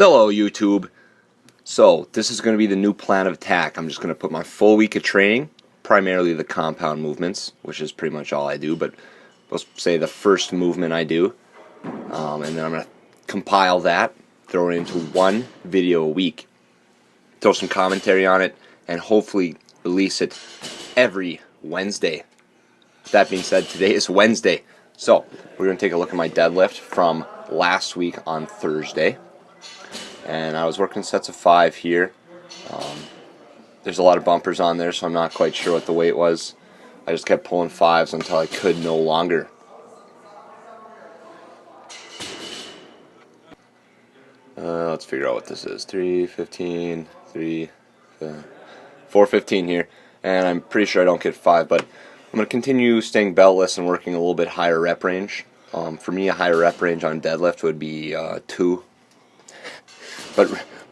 Hello YouTube. So this is going to be the new plan of attack. I'm just going to put my full week of training, primarily the compound movements, which is pretty much all I do, but let's say the first movement I do, and then I'm going to compile that, throw it into one video a week, throw some commentary on it, and hopefully release it every Wednesday. That being said, today is Wednesday, so we're going to take a look at my deadlift from last week on Thursday. And I was working sets of 5 here. There's a lot of bumpers on there, so I'm not quite sure what the weight was. I just kept pulling 5s until I could no longer. Let's figure out what this is. 315, 415 here. And I'm pretty sure I don't get 5, but I'm going to continue staying beltless and working a little bit higher rep range. For me, a higher rep range on deadlift would be 2.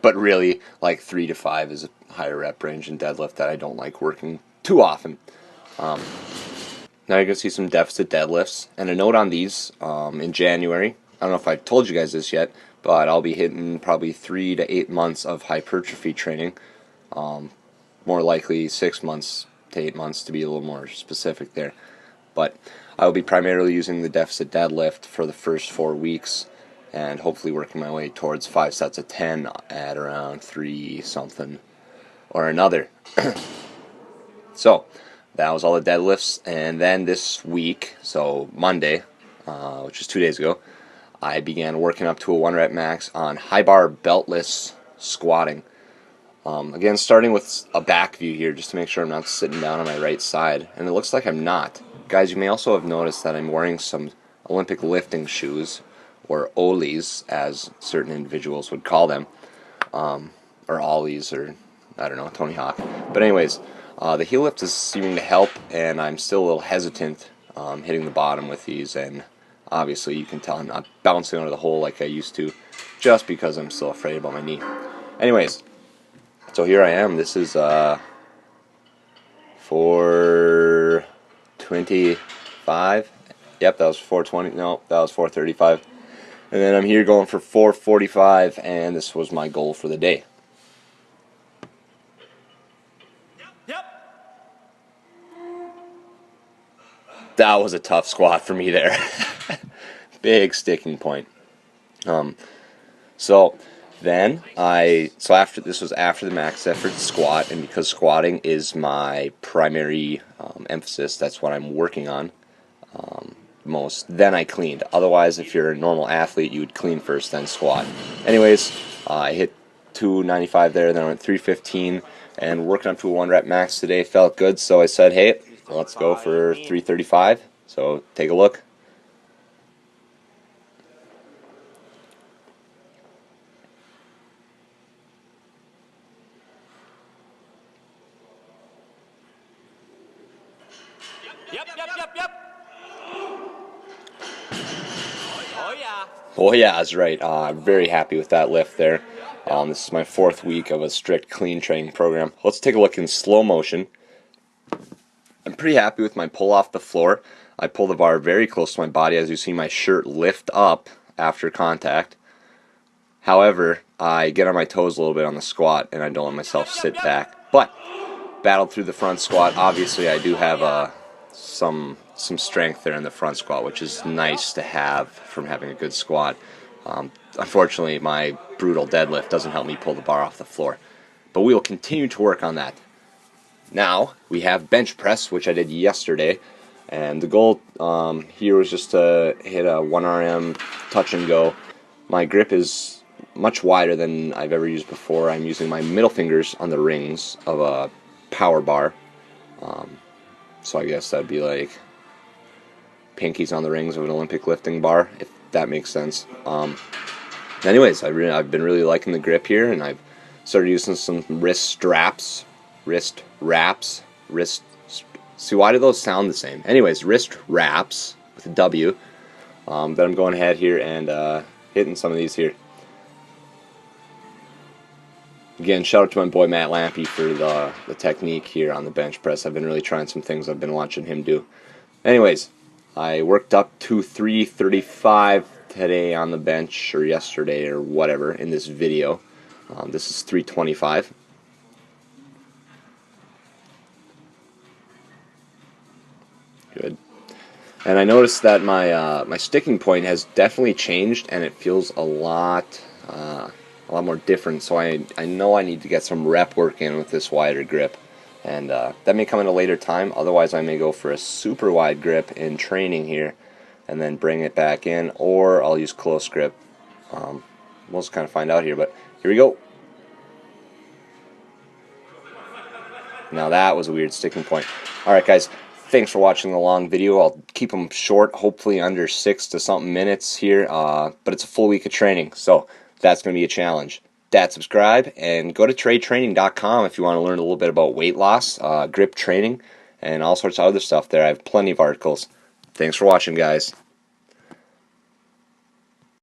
But really, like 3 to 5 is a higher rep range in deadlift that I don't like working too often. Now you're going to see some deficit deadlifts. And a note on these, in January, I don't know if I told you guys this yet, but I'll be hitting probably 3 to 8 months of hypertrophy training. More likely 6 months to 8 months to be a little more specific there. But I will be primarily using the deficit deadlift for the first 4 weeks, and hopefully working my way towards 5 sets of 10 at around 3 something or another. So that was all the deadlifts, and then this week, so Monday, which is 2 days ago, I began working up to a 1 rep max on high bar beltless squatting. Again, starting with a back view here, just to make sure I'm not sitting down on my right side, and it looks like I'm not. Guys, you may also have noticed that I'm wearing some Olympic lifting shoes, or ollies, as certain individuals would call them, or ollies, or I don't know, Tony Hawk. But anyways, the heel lift is seeming to help, and I'm still a little hesitant hitting the bottom with these, and obviously you can tell I'm not bouncing out of the hole like I used to, just because I'm still afraid about my knee. Anyways, so here I am. This is 425. Yep, that was 420. No, that was 435. And then I'm here going for 445, and this was my goal for the day. Yep. That was a tough squat for me there. Big sticking point. So after this was after the max effort squat, and because squatting is my primary emphasis, that's what I'm working on most, then I cleaned. Otherwise, if you're a normal athlete, you would clean first, then squat. Anyways, I hit 295 there, then I went 315, and working up to a 1 rep max today felt good, so I said, hey, let's go for 335. So take a look. Yep. Oh yeah, that's right. I'm very happy with that lift there. This is my 4th week of a strict clean training program. Let's take a look in slow motion. I'm pretty happy with my pull off the floor. I pull the bar very close to my body, as you see my shirt lift up after contact. However, I get on my toes a little bit on the squat, and I don't let myself sit back. But battled through the front squat. Obviously, I do have some strength there in the front squat, which is nice to have from having a good squat. Unfortunately, my brutal deadlift doesn't help me pull the bar off the floor, but we will continue to work on that. Now we have bench press, which I did yesterday, and the goal here was just to hit a 1 RM touch and go. My grip is much wider than I've ever used before. I'm using my middle fingers on the rings of a power bar. So I guess that'd be like pinkies on the rings of an Olympic lifting bar, if that makes sense. Anyways, I've been really liking the grip here, and I've started using some wrist wraps. See, why do those sound the same? Anyways, wrist wraps with a W. Then I'm going ahead here and hitting some of these here. Again, shout out to my boy Matt Lampy for the technique here on the bench press. I've been really trying some things I've been watching him do. Anyways, I worked up to 335 today on the bench or yesterday or whatever in this video. This is 325. Good. And I noticed that my sticking point has definitely changed, and it feels a lot more different. So I know I need to get some rep work in with this wider grip, and that may come at a later time. Otherwise, I may go for a super wide grip in training here, and then bring it back in, or I'll use close grip. We'll just kind of find out here. But here we go. Now that was a weird sticking point. All right, guys. Thanks for watching the long video. I'll keep them short, hopefully under 6 to something minutes here, but it's a full week of training, so that's going to be a challenge. Subscribe, and go to TarayTraining.com if you want to learn a little bit about weight loss, grip training, and all sorts of other stuff there. I have plenty of articles. Thanks for watching, guys.